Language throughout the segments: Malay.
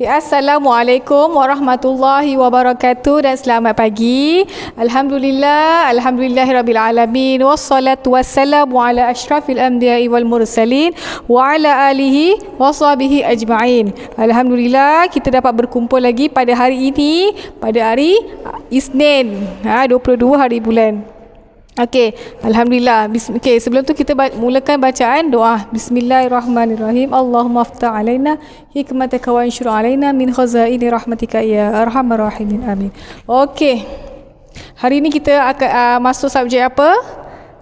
Okay, Assalamualaikum warahmatullahi wabarakatuh dan selamat pagi. Alhamdulillahirrabbilalamin. Wassalatu wassalamu ala ashrafil anbiya'i wal mursalin wa ala alihi wa sahbihi ajma'in. Alhamdulillah kita dapat berkumpul lagi pada hari ini, pada hari Isnin, 22 hari bulan. Okey, alhamdulillah. Okey, sebelum tu kita mulakan bacaan doa. Bismillahirrahmanirrahim. Allahumma aftah alaina hikmataka wa anshur alaina min khazaini rahmatika ya arhamar rahimin. Amin. Okey. Hari ini kita akan masuk subjek apa?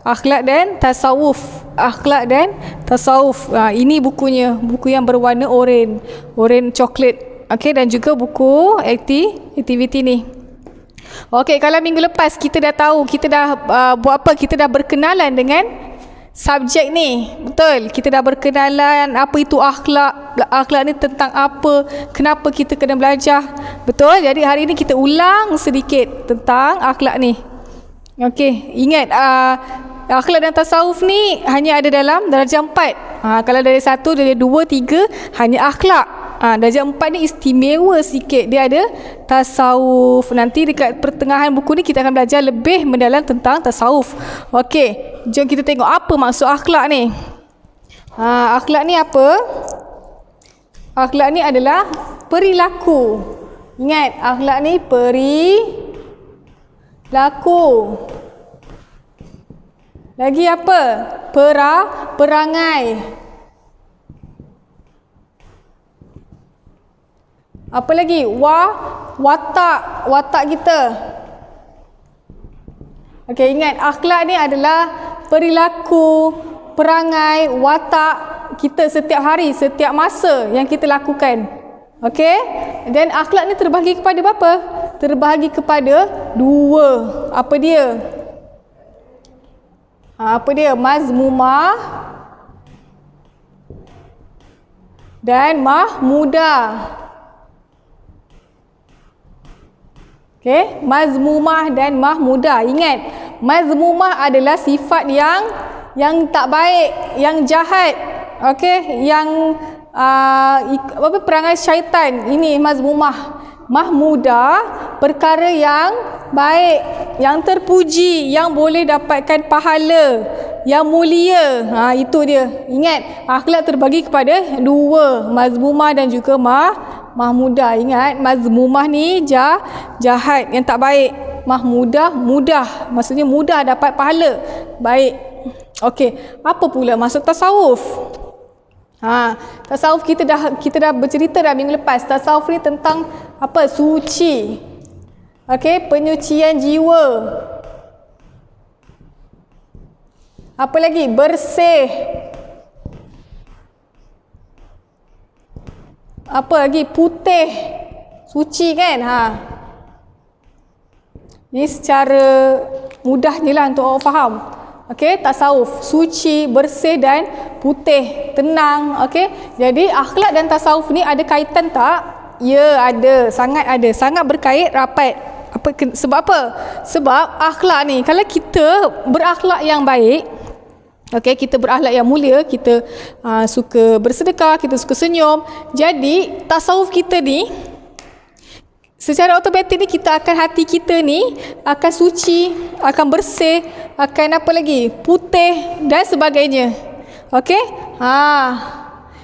Akhlak dan tasawuf. Akhlak dan tasawuf. Ini bukunya, buku yang berwarna oranye coklat. Okey, dan juga buku aktiviti ni. Okey, kalau minggu lepas kita dah tahu, kita dah buat apa? Kita dah berkenalan dengan subjek ni. Betul? Kita dah berkenalan apa itu akhlak. Akhlak ni tentang apa? Kenapa kita kena belajar? Betul? Jadi hari ni kita ulang sedikit tentang akhlak ni. Okey, ingat akhlak dan tasawuf ni hanya ada dalam darjah 4. Kalau dari 1, dari 2, 3 hanya akhlak. Darjah 4 ni istimewa sikit. Dia ada tasawuf. Nanti dekat pertengahan buku ni kita akan belajar lebih mendalam tentang tasawuf. Okey, jom kita tengok apa maksud akhlak ni. Akhlak ni apa? Akhlak ni adalah perilaku. Ingat, akhlak ni perilaku. Lagi apa? Perangai. Apa lagi? Watak kita. Okey, ingat akhlak ni adalah perilaku, perangai, watak kita setiap hari, setiap masa yang kita lakukan. Okey? Dan akhlak ni terbahagi kepada apa? Terbahagi kepada 2. Apa dia? Apa dia? Mazmumah dan mahmudah. Okey, mazmumah dan mahmudah. Ingat, mazmumah adalah sifat yang tak baik, yang jahat. Okey, yang perangai syaitan. Ini mazmumah. Mahmudah, perkara yang baik, yang terpuji, yang boleh dapatkan pahala, yang mulia. Itu dia. Ingat, akhlak terbagi kepada 2, mazmumah dan juga mahmudah. Ingat, mazmumah ni jahat, yang tak baik. Mahmudah, mudah. Maksudnya mudah dapat pahala. Baik. Okey, apa pula maksud tasawuf? Tasawuf kita dah bercerita dah minggu lepas. Tasawuf ni tentang apa? Suci. Okey, penyucian jiwa. Apa lagi? Bersih. Apa lagi? Putih. Suci kan? Ini secara mudahnya lah untuk orang faham. Okey, tasawuf. Suci, bersih dan putih. Tenang. Okey. Jadi akhlak dan tasawuf ni ada kaitan tak? Ya, ada. Sangat ada. Sangat berkait rapat. Sebab apa? Sebab akhlak ni, kalau kita berakhlak yang baik, okey, kita berakhlak yang mulia, kita suka bersedekah, kita suka senyum. Jadi tasawuf kita ni secara automatik ni hati kita ni akan suci, akan bersih, akan apa lagi? Putih dan sebagainya. Okey?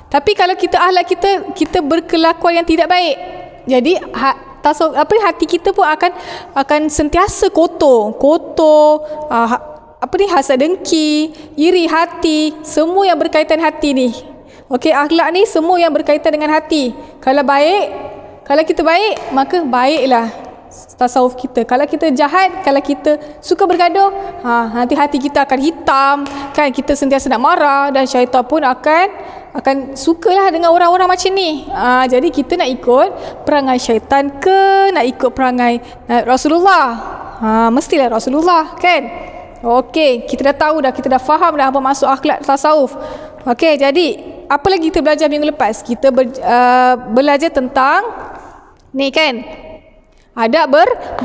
Tapi kalau akhlak kita berkelakuan yang tidak baik, jadi hati kita pun akan sentiasa kotor, hasad dengki, iri hati, semua yang berkaitan hati ni. Okey, akhlak ni semua yang berkaitan dengan hati. Kalau kita baik, maka baiklah tasawuf kita. Kalau kita jahat, kalau kita suka bergaduh, nanti hati kita akan hitam, kan? Kita sentiasa nak marah dan syaitan pun akan sukalah dengan orang-orang macam ni. Jadi kita nak ikut perangai syaitan ke nak ikut perangai Rasulullah? Mestilah Rasulullah, kan? Okey, kita dah tahu dah, kita dah faham dah apa maksud akhlak tasawuf. Okey, jadi apa lagi kita belajar minggu lepas? Kita belajar tentang ni kan, adab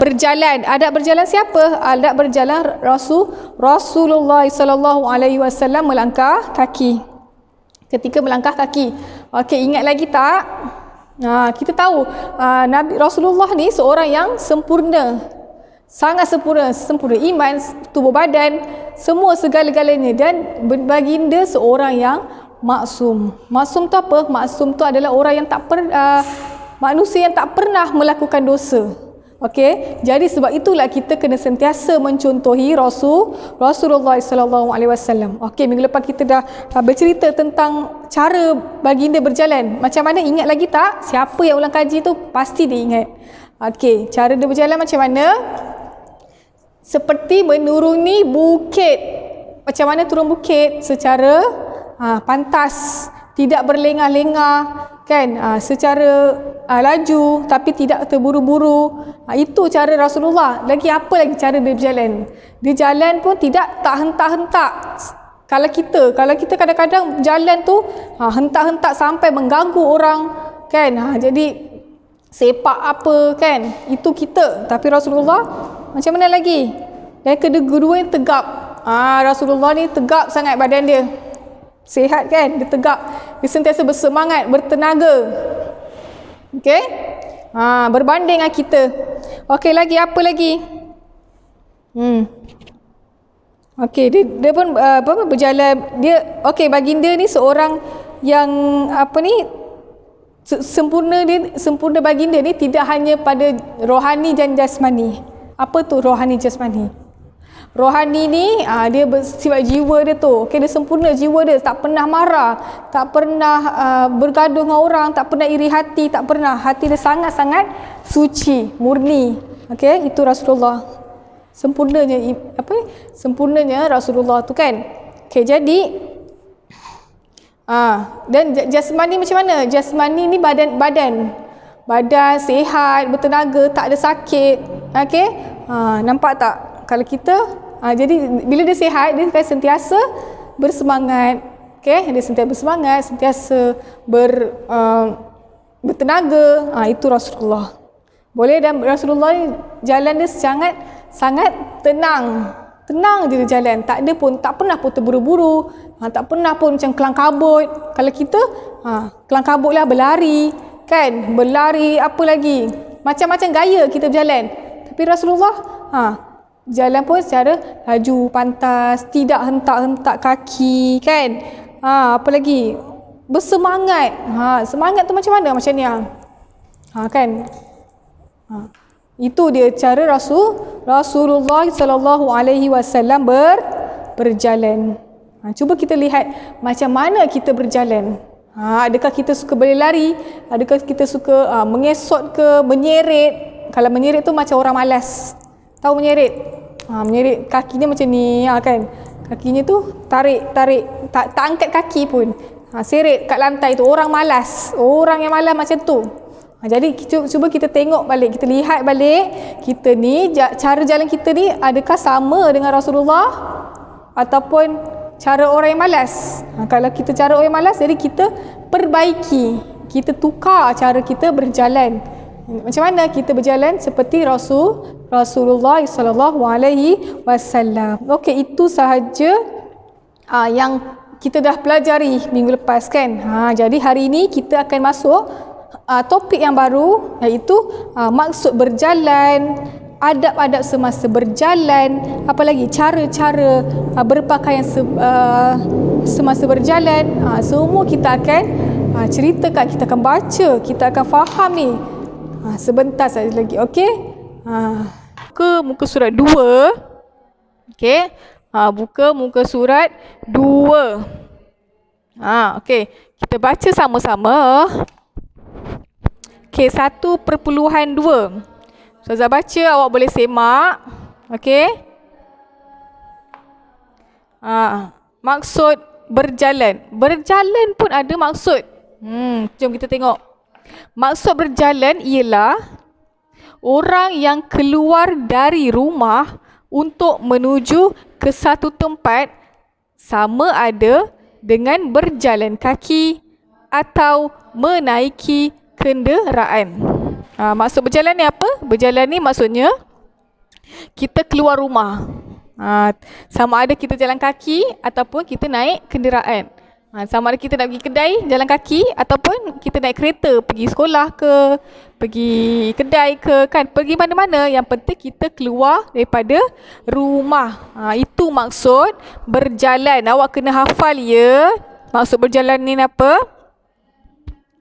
berjalan. Adab berjalan siapa? Adab berjalan Rasulullah sallallahu alaihi wasallam melangkah kaki. Ketika melangkah kaki. Okey, ingat lagi tak? Kita tahu Nabi Rasulullah ni seorang yang sempurna. Sangat sempurna iman, tubuh badan, semua segala-galanya, dan baginda seorang yang maksum. Maksum tu apa? Maksum tu adalah orang yang manusia yang tak pernah melakukan dosa. Okey, jadi sebab itulah kita kena sentiasa mencontohi Rasulullah sallallahu alaihi wasallam. Okey, minggu lepas kita dah bercerita tentang cara baginda berjalan. Macam mana, ingat lagi tak? Siapa yang ulang kaji tu pasti dia ingat. Okey, cara dia berjalan macam mana? Seperti menuruni bukit. Macam mana turun bukit? Secara pantas, tidak berlengah-lengah, kan? Secara laju tapi tidak terburu-buru. Itu cara Rasulullah. Lagi apa lagi cara dia berjalan? Dia jalan pun tak hentak-hentak. Kalau kita kadang-kadang jalan tu hentak-hentak sampai mengganggu orang, kan? Jadi sepak apa, kan? Itu kita. Tapi Rasulullah macam mana lagi? Dan kedua yang tegap. Rasulullah ni tegap sangat badan dia. Sihat, kan? Dia tegap. Dia sentiasa bersemangat, bertenaga. Okey? Berbanding dengan kita. Okey, lagi apa lagi? Okey, dia pun berjalan. Okey, baginda ni seorang yang sempurna baginda ni tidak hanya pada rohani dan jasmani. Apa tu rohani jasmani? Rohani ni dia bersifat jiwa dia tu. Okey, dia sempurna jiwa dia, tak pernah marah, tak pernah bergaduh dengan orang, tak pernah iri hati, tak pernah. Hati dia sangat-sangat suci, murni. Okey, itu Rasulullah. Sempurnanya Rasulullah tu, kan? Okey, jadi dan jasmani macam mana? Jasmani ni badan sihat, bertenaga, tak ada sakit. Okey? Nampak tak? Kalau kita jadi bila dia sihat, dia akan sentiasa bersemangat. Okey? Dia sentiasa bersemangat, sentiasa bertenaga. Itu Rasulullah. Boleh, dan Rasulullah ni jalan dia sangat tenang. Tenang je dia jalan. Tak pernah pun terburu-buru. Tak pernah pun macam kelang kabut. Kalau kita kelang kabut lah, berlari, kan? Berlari, apa lagi? Macam-macam gaya kita berjalan. Tapi Rasulullah jalan pun secara laju, pantas, tidak hentak-hentak kaki, kan? Apa lagi? Bersemangat. Semangat tu macam mana? Macam ni. Kan? Itu dia cara Rasulullah sallallahu alaihi wasallam berjalan. Cuba kita lihat macam mana kita berjalan. Adakah kita suka berlari? Adakah kita suka mengesot ke, menyeret? Kalau menyeret tu macam orang malas. Tahu menyeret? Menyeret kakinya macam ni, kan? Kakinya tu tarik, tak angkat kaki pun. Seret kat lantai tu, orang malas. Orang yang malas macam tu. Jadi cuba kita tengok balik, kita lihat balik, kita ni, cara jalan kita ni adakah sama dengan Rasulullah ataupun cara orang yang malas? Kalau kita cara orang yang malas, jadi kita perbaiki, kita tukar cara kita berjalan. Macam mana kita berjalan seperti Rasulullah sallallahu alaihi wasallam. Okey, itu sahaja yang kita dah pelajari minggu lepas, kan? Jadi hari ini kita akan masuk topik yang baru, iaitu maksud berjalan, adab-adab semasa berjalan, apa lagi cara-cara berpakaian semasa berjalan. Semua kita akan ceritakan, kita akan baca, kita akan faham ni sebentar saja lagi. Okey, muka surat 2. Okey, buka muka surat 2. Okey, kita baca sama-sama. Okey, 1.2. Ustazah baca, awak boleh semak. Okey. Maksud berjalan. Berjalan pun ada maksud. Jom kita tengok. Maksud berjalan ialah orang yang keluar dari rumah untuk menuju ke satu tempat, sama ada dengan berjalan kaki atau menaiki kenderaan. Maksud berjalan ni apa? Berjalan ni maksudnya kita keluar rumah. Sama ada kita jalan kaki ataupun kita naik kenderaan. Sama ada kita nak pergi kedai jalan kaki ataupun kita naik kereta pergi sekolah ke, pergi kedai ke, kan, pergi mana-mana, yang penting kita keluar daripada rumah. Itu maksud berjalan. Awak kena hafal ya. Maksud berjalan ni apa?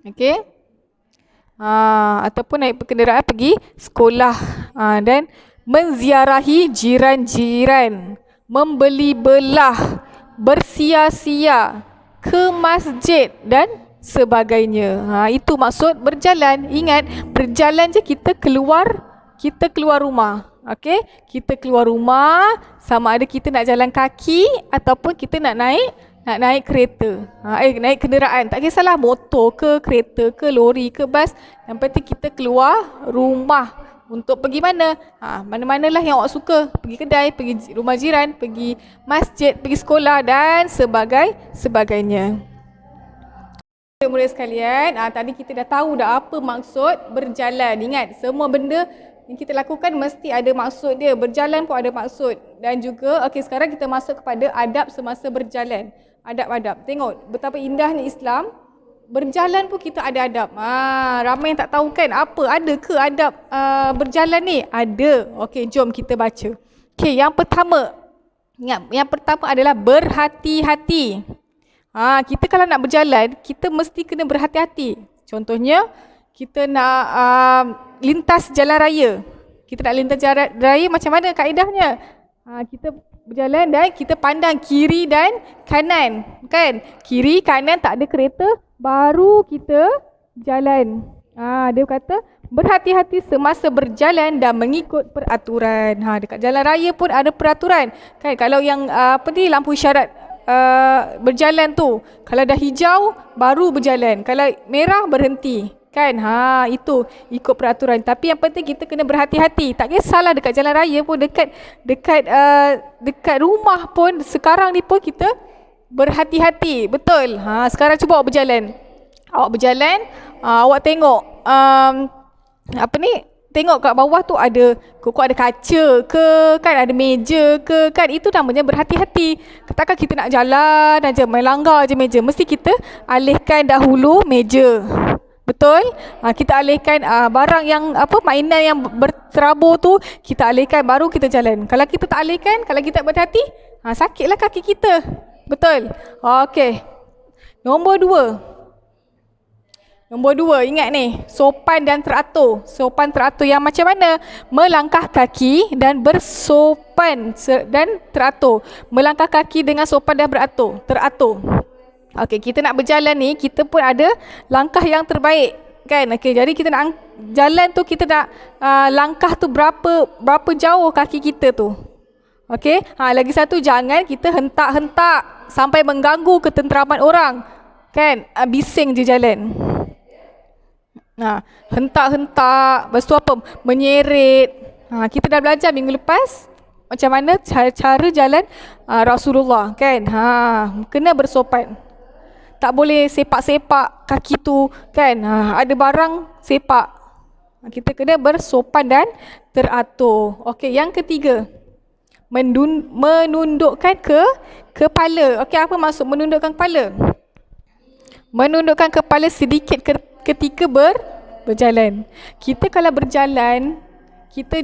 Okey. Ataupun naik kenderaan pergi sekolah. Dan menziarahi jiran-jiran, membeli belah, bersia-sia, ke masjid dan sebagainya. Itu maksud berjalan. Ingat, berjalan je kita keluar rumah. Okey, kita keluar rumah, sama ada kita nak jalan kaki ataupun kita nak naik kereta. Naik kenderaan. Tak kisahlah motor ke, kereta ke, lori ke, bas. Yang penting kita keluar rumah. Untuk pergi mana? Mana-manalah yang awak suka. Pergi kedai, pergi rumah jiran, pergi masjid, pergi sekolah dan sebagainya. Murid sekalian, tadi kita dah tahu dah apa maksud berjalan. Ingat, semua benda yang kita lakukan mesti ada maksud dia. Berjalan pun ada maksud. Dan juga, sekarang kita masuk kepada adab semasa berjalan. Adab-adab. Tengok betapa indahnya Islam. Berjalan pun kita ada adab. Ramai yang tak tahu kan, apa ada ke adab berjalan ni? Ada. Okey, jom kita baca. Okey, yang pertama. Ingat, yang pertama adalah berhati-hati. Kita kalau nak berjalan, kita mesti kena berhati-hati. Contohnya, kita nak lintas jalan raya. Kita nak lintas jalan raya macam mana kaedahnya? Kita berjalan dan kita pandang kiri dan kanan, kan? Kiri, kanan tak ada kereta, baru kita jalan. Dia kata berhati-hati semasa berjalan dan mengikut peraturan. Dekat jalan raya pun ada peraturan, kan? Kalau yang lampu isyarat berjalan tu, kalau dah hijau baru berjalan, kalau merah berhenti, kan? Itu ikut peraturan. Tapi yang penting kita kena berhati-hati. Tak kisahlah dekat jalan raya pun, dekat rumah pun, sekarang ni pun kita berhati-hati. Betul? Sekarang cuba awak berjalan. Awak tengok tengok kat bawah tu ada kaca ke, kan, ada meja ke, kan? Itu namanya berhati-hati. Takkan kita nak jalan aja, main langgar je meja. Mesti kita alihkan dahulu meja. Betul? Kita alihkan barang yang mainan yang berterabur tu, kita alihkan baru kita jalan. Kalau kita tak alihkan, kalau kita tak berhati, sakitlah kaki kita. Betul? Okey. Nombor dua, ingat ni, sopan dan teratur. Sopan teratur yang macam mana? Melangkah kaki dan bersopan dan teratur. Melangkah kaki dengan sopan dan teratur. Okey, kita nak berjalan ni, kita pun ada langkah yang terbaik, kan? Okey, jadi kita nak jalan tu, kita nak langkah tu berapa jauh kaki kita tu. Okey, lagi satu, jangan kita hentak-hentak sampai mengganggu ketenteraman orang, kan? Bising je jalan. Hentak-hentak, lepas tu menyeret. Kita dah belajar minggu lepas macam mana cara jalan Rasulullah, kan? Kena bersopan. Tak boleh sepak-sepak kaki tu, kan? Ada barang sepak. Kita kena bersopan dan teratur. Okey, yang ketiga, menundukkan kepala. Okey, apa maksud menundukkan kepala? Menundukkan kepala sedikit ketika berjalan. Kita kalau berjalan, kita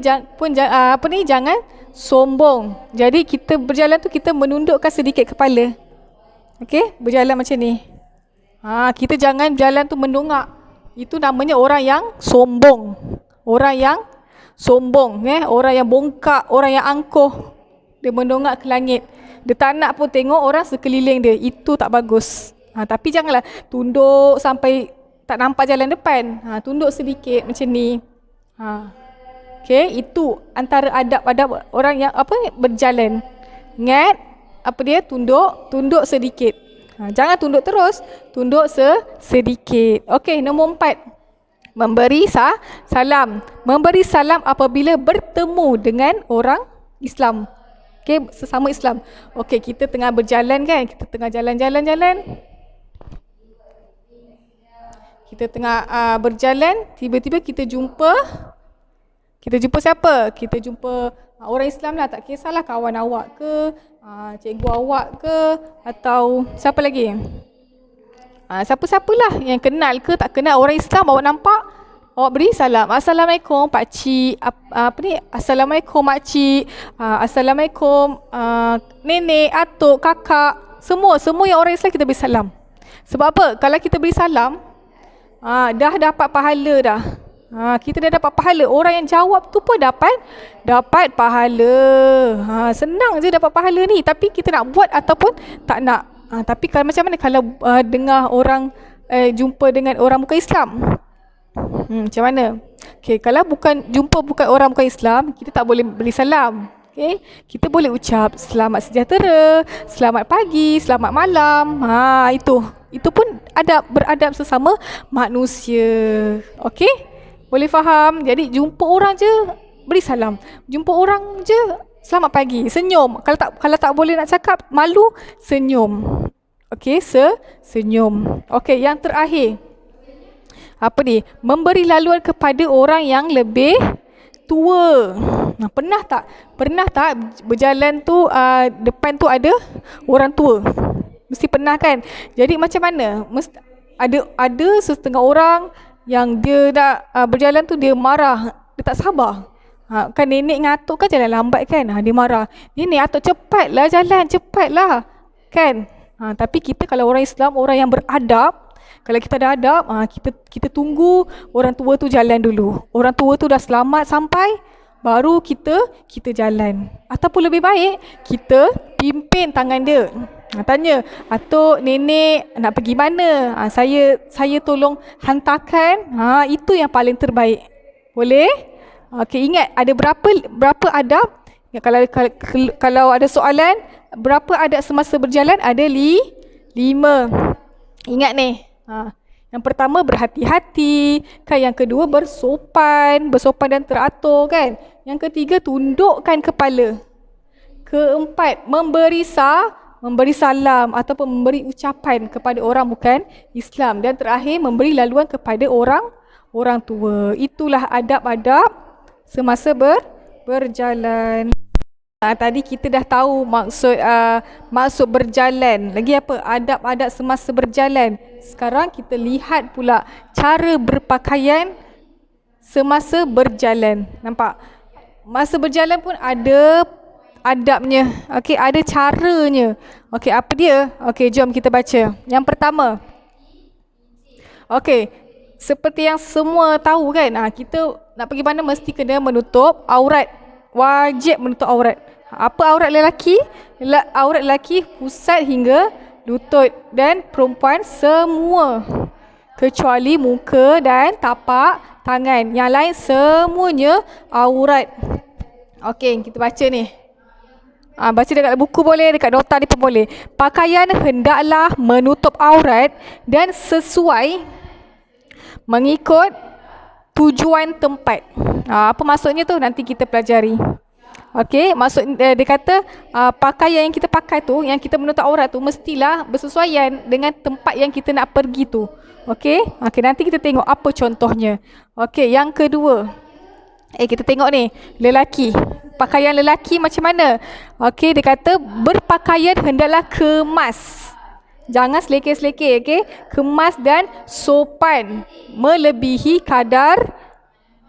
jangan sombong. Jadi kita berjalan tu, kita menundukkan sedikit kepala. Okey, berjalan macam ni. Kita jangan berjalan tu mendongak. Itu namanya orang yang sombong. Orang yang sombong, orang yang bongkak, orang yang angkuh. Dia mendongak ke langit. Dia tak nak pun tengok orang sekeliling dia. Itu tak bagus. Tapi janganlah tunduk sampai tak nampak jalan depan. Tunduk sedikit macam ni. Okey, itu antara adab-adab orang yang berjalan. Ingat, tunduk sedikit. Jangan tunduk terus, tunduk sedikit. Okey, nombor 4. Memberi salam. Memberi salam apabila bertemu dengan orang Islam. Okey, sesama Islam. Okey, kita tengah berjalan, kan? Kita tengah jalan-jalan. Kita tengah berjalan, tiba-tiba kita jumpa siapa? Kita jumpa orang Islam lah, tak kisahlah kawan awak ke, cikgu awak ke, atau siapa lagi? Siapa-siapalah yang kenal ke tak kenal orang Islam, awak nampak, awak beri salam. Assalamualaikum pakcik, Assalamualaikum makcik, Assalamualaikum nenek, atuk, kakak, semua yang orang Islam kita beri salam. Sebab apa? Kalau kita beri salam, dah dapat pahala dah. Kita dah dapat pahala. Orang yang jawab tu pun dapat pahala. Senang je dapat pahala ni. Tapi kita nak buat ataupun tak nak. Tapi kalau macam mana kalau dengar orang jumpa dengan orang bukan Islam? Macam mana? Okay, kalau jumpa bukan orang bukan Islam, kita tak boleh beri salam. Okay? Kita boleh ucap selamat sejahtera, selamat pagi, selamat malam. Itu pun beradab sesama manusia. Okey? Boleh faham? Jadi jumpa orang je beri salam. Jumpa orang je selamat pagi, senyum. Kalau tak boleh nak cakap, malu, senyum. Okey, senyum. Okey, yang terakhir. Apa ni? Memberi laluan kepada orang yang lebih tua. Pernah tak berjalan tu depan tu ada orang tua? Mesti pernah kan? Jadi macam mana? Ada setengah orang yang dia nak berjalan tu dia marah, dia tak sabar. Kan nenek dengan atuk kan jalan lambat kan, dia marah. Nenek, atuk cepatlah jalan, cepatlah. Kan? Tapi kita kalau orang Islam, orang yang beradab, kalau kita dah adab, kita tunggu orang tua tu jalan dulu. Orang tua tu dah selamat sampai, baru kita jalan. Ataupun lebih baik, kita pimpin tangan dia. Tanya, atuk, nenek nak pergi mana? Saya tolong hantarkan. Itu yang paling terbaik. Boleh? Okey, ingat ada berapa adab? Kalau ada soalan, berapa adab semasa berjalan? Ada 5. Ingat ni. Yang pertama berhati-hati, kan? Yang kedua bersopan dan teratur, kan? Yang ketiga tundukkan kepala. Keempat memberi salam ataupun memberi ucapan kepada orang bukan Islam. Dan terakhir memberi laluan kepada orang tua. Itulah adab-adab semasa berjalan. Tadi kita dah tahu maksud berjalan. Lagi apa? Adab-adab semasa berjalan. Sekarang kita lihat pula cara berpakaian semasa berjalan. Nampak? Masa berjalan pun ada adabnya. Okey, ada caranya. Okey, apa dia? Okey, jom kita baca. Yang pertama. Okey, seperti yang semua tahu kan, kita nak pergi mana mesti kena menutup aurat. Wajib menutup aurat. Apa aurat lelaki? Aurat lelaki pusat hingga lutut, dan perempuan semua kecuali muka dan tapak tangan. Yang lain semuanya aurat. Okey, kita baca ni. Baca dekat buku boleh, dekat nota ni pun boleh. Pakaian hendaklah menutup aurat dan sesuai mengikut tujuan tempat. Apa maksudnya tu? Nanti kita pelajari. Okey, maksud dia kata pakaian yang kita pakai tu, yang kita menutup aurat tu, mestilah bersesuaian dengan tempat yang kita nak pergi tu. Okey, nanti kita tengok apa contohnya. Okey, yang kedua. Kita tengok ni, lelaki. Pakaian lelaki macam mana? Okey, dia kata berpakaian hendaklah kemas. Jangan selekeh-selekeh, okey? Kemas dan sopan melebihi kadar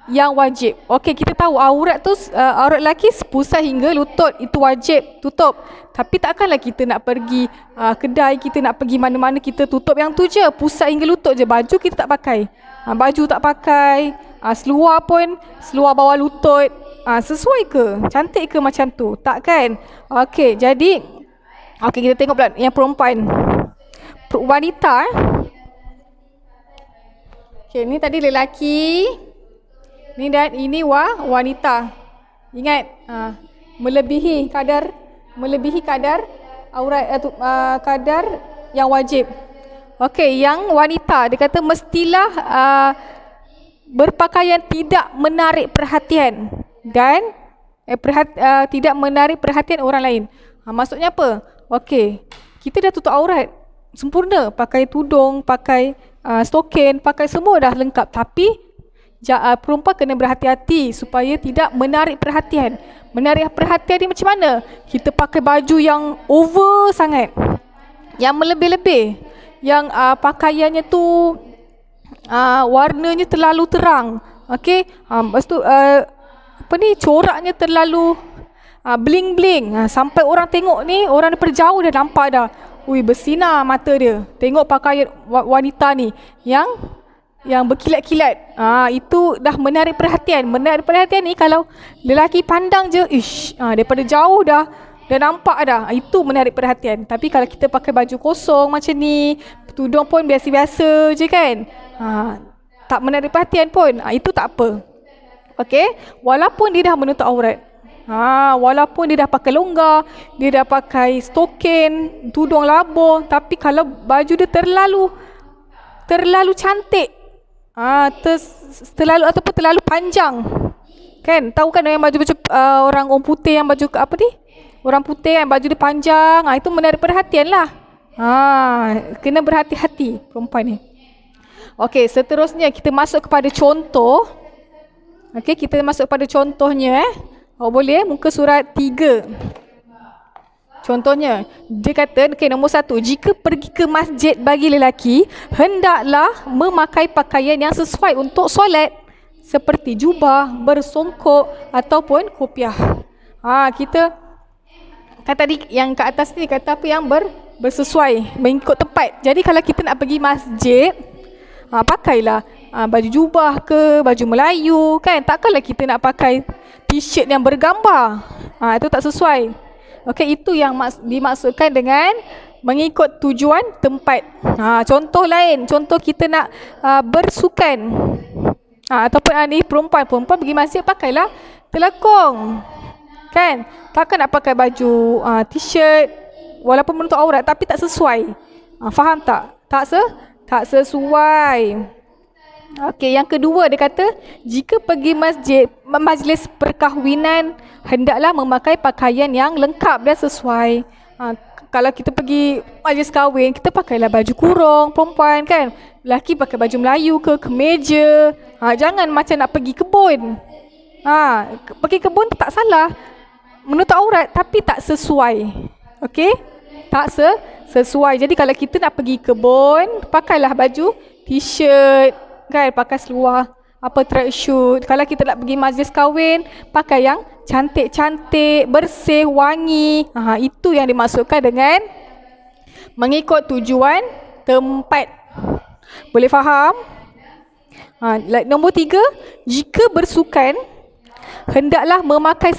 yang wajib. Okey, kita tahu aurat tu, aurat lelaki pusat hingga lutut, itu wajib tutup. Tapi takkanlah kita nak pergi kedai, kita nak pergi mana-mana kita tutup yang tu je, pusat hingga lutut je. Baju kita tak pakai. Baju tak pakai. Seluar pun seluar bawah lutut. Sesuai ke? Cantik ke macam tu? Tak kan? Okey, jadi kita tengok pula yang perempuan. Wanita. Okey, ni tadi lelaki. Ni dan ini wanita. Ingat, melebihi kadar aurat kadar yang wajib. Okey, yang wanita dia kata mestilah berpakaian tidak menarik perhatian dan tidak menarik perhatian orang lain. Maksudnya apa? Okey, kita dah tutup aurat sempurna, pakai tudung, pakai stokin, pakai semua dah lengkap, tapi perempuan kena berhati-hati supaya tidak menarik perhatian. Menarik perhatian ni macam mana? Kita pakai baju yang over sangat, yang melebih-lebih, yang pakaiannya tu warnanya terlalu terang. Okey. Lepas tu coraknya terlalu bling-bling. Sampai orang tengok ni, orang daripada jauh dah nampak dah. Ui, bersinar mata dia. Tengok pakaian wanita ni yang berkilat-kilat. Itu dah menarik perhatian. Menarik perhatian ni kalau lelaki pandang je, daripada jauh dah nampak dah. Itu menarik perhatian. Tapi kalau kita pakai baju kosong macam ni, tudung pun biasa-biasa je kan, tak menarik perhatian pun, itu tak apa. Okey, walaupun dia dah menutup aurat, walaupun dia dah pakai longgar, dia dah pakai stokin, tudung labur, tapi kalau baju dia terlalu cantik, terlalu panjang, kan? Tahu kan yang baju orang putih yang baju orang putih yang baju dia panjang, itu menarik perhatian lah. Kena berhati-hati perempuan ni. Okey, seterusnya kita masuk kepada contoh. Okey, kita masuk kepada contohnya. Boleh muka surat 3. Contohnya, dia kata, nombor 1, jika pergi ke masjid bagi lelaki, hendaklah memakai pakaian yang sesuai untuk solat, seperti jubah, bersongkok ataupun kopiah. Kita kata tadi yang kat atas ni kata apa yang bersesuai, mengikut tempat. Jadi kalau kita nak pergi masjid, pakailah baju jubah ke, baju Melayu, kan? Takkanlah kita nak pakai t-shirt yang bergambar. Itu tak sesuai. Okey, itu yang dimaksudkan dengan mengikut tujuan tempat. Contoh lain, contoh kita nak bersukan. Ataupun ni perempuan pergi masjid, pakailah telekong. Kan? Takkan nak pakai baju t-shirt walaupun menutup aurat tapi tak sesuai. Faham tak? Tak sesuai. Okey, yang kedua dia kata, jika pergi majlis perkahwinan, hendaklah memakai pakaian yang lengkap dan sesuai. Kalau kita pergi majlis kahwin, kita pakailah baju kurung perempuan, kan? Lelaki pakai baju Melayu ke kemeja. Jangan macam nak pergi kebun. Pergi kebun tak salah, menutup aurat tapi tak sesuai. Okey? Tak sesuai. Jadi kalau kita nak pergi kebun, pakailah baju t-shirt, kan? Pakai seluar track shoot. Kalau kita nak pergi majlis kahwin, pakai yang cantik-cantik, bersih, wangi. Itu yang dimaksudkan dengan mengikut tujuan tempat. Boleh faham? Nombor 3, jika bersukan, hendaklah memakai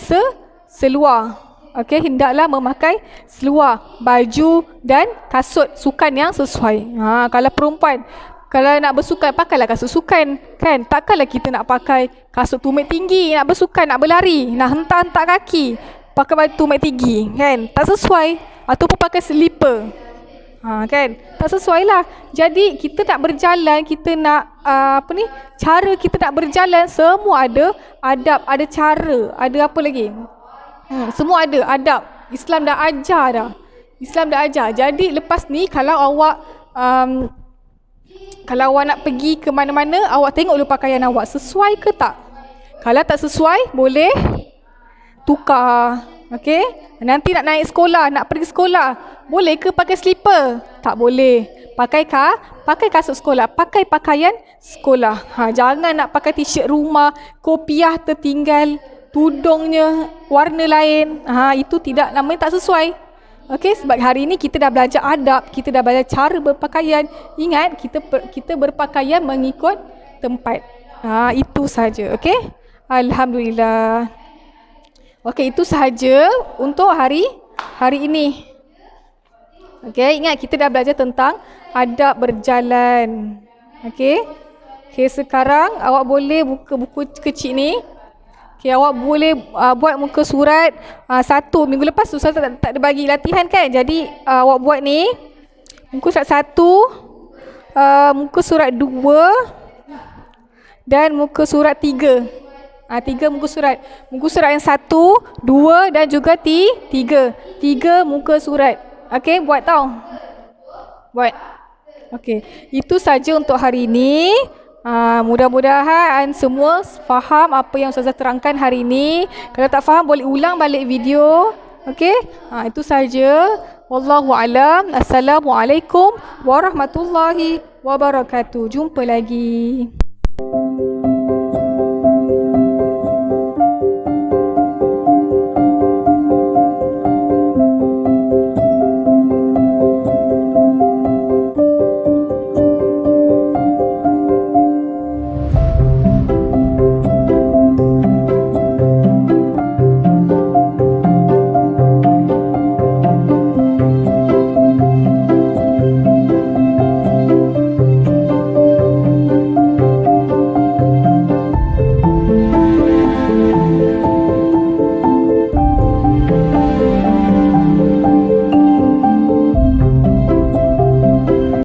seluar. Okey, hendaklah memakai seluar, baju dan kasut sukan yang sesuai. Kalau perempuan, kalau nak bersukan, pakailah kasut sukan, kan? Takkanlah kita nak pakai kasut tumit tinggi, nak bersukan, nak berlari, nak hentak-hentak kaki, pakai baju tumit tinggi, kan? Tak sesuai. Ataupun pakai slipper, kan? Tak sesuai lah. Jadi kita nak berjalan, kita nak cara kita nak berjalan, semua ada adab, ada cara, ada apa lagi? Semua ada adab. Islam dah ajar dah. Jadi lepas ni kalau awak nak pergi ke mana-mana, awak tengok dulu pakaian awak sesuai ke tak. Kalau tak sesuai, boleh tukar. Okey? Nanti nak naik sekolah, nak pergi sekolah, boleh ke pakai slipper? Tak boleh. Pakai kasut sekolah, pakai pakaian sekolah. Jangan nak pakai t-shirt rumah, kopiah tertinggal, tudungnya warna lain. Itu tidak, namanya tak sesuai. Okey, sebab hari ini kita dah belajar adab, kita dah belajar cara berpakaian. Ingat, kita berpakaian mengikut tempat. Itu saja. Okey? Alhamdulillah. Okey, itu sahaja untuk hari ini. Okey, ingat kita dah belajar tentang adab berjalan. Okey? Okey, sekarang awak boleh buka buku kecil ni. Okay, awak boleh buat muka surat 1. Minggu lepas Ustaz tak ada bagi latihan, kan? Jadi awak buat ni muka surat 1, muka surat 2 dan muka surat 3. 3 muka surat. Muka surat yang 1, 2 dan juga 3. 3 muka surat. Okey, buat tau. Buat. Okey, itu saja untuk hari ini. Mudah-mudahan semua faham apa yang Ustazah terangkan hari ini. Kalau tak faham, boleh ulang balik video. Okey? Itu saja. Wallahu alam. Assalamualaikum warahmatullahi wabarakatuh. Jumpa lagi.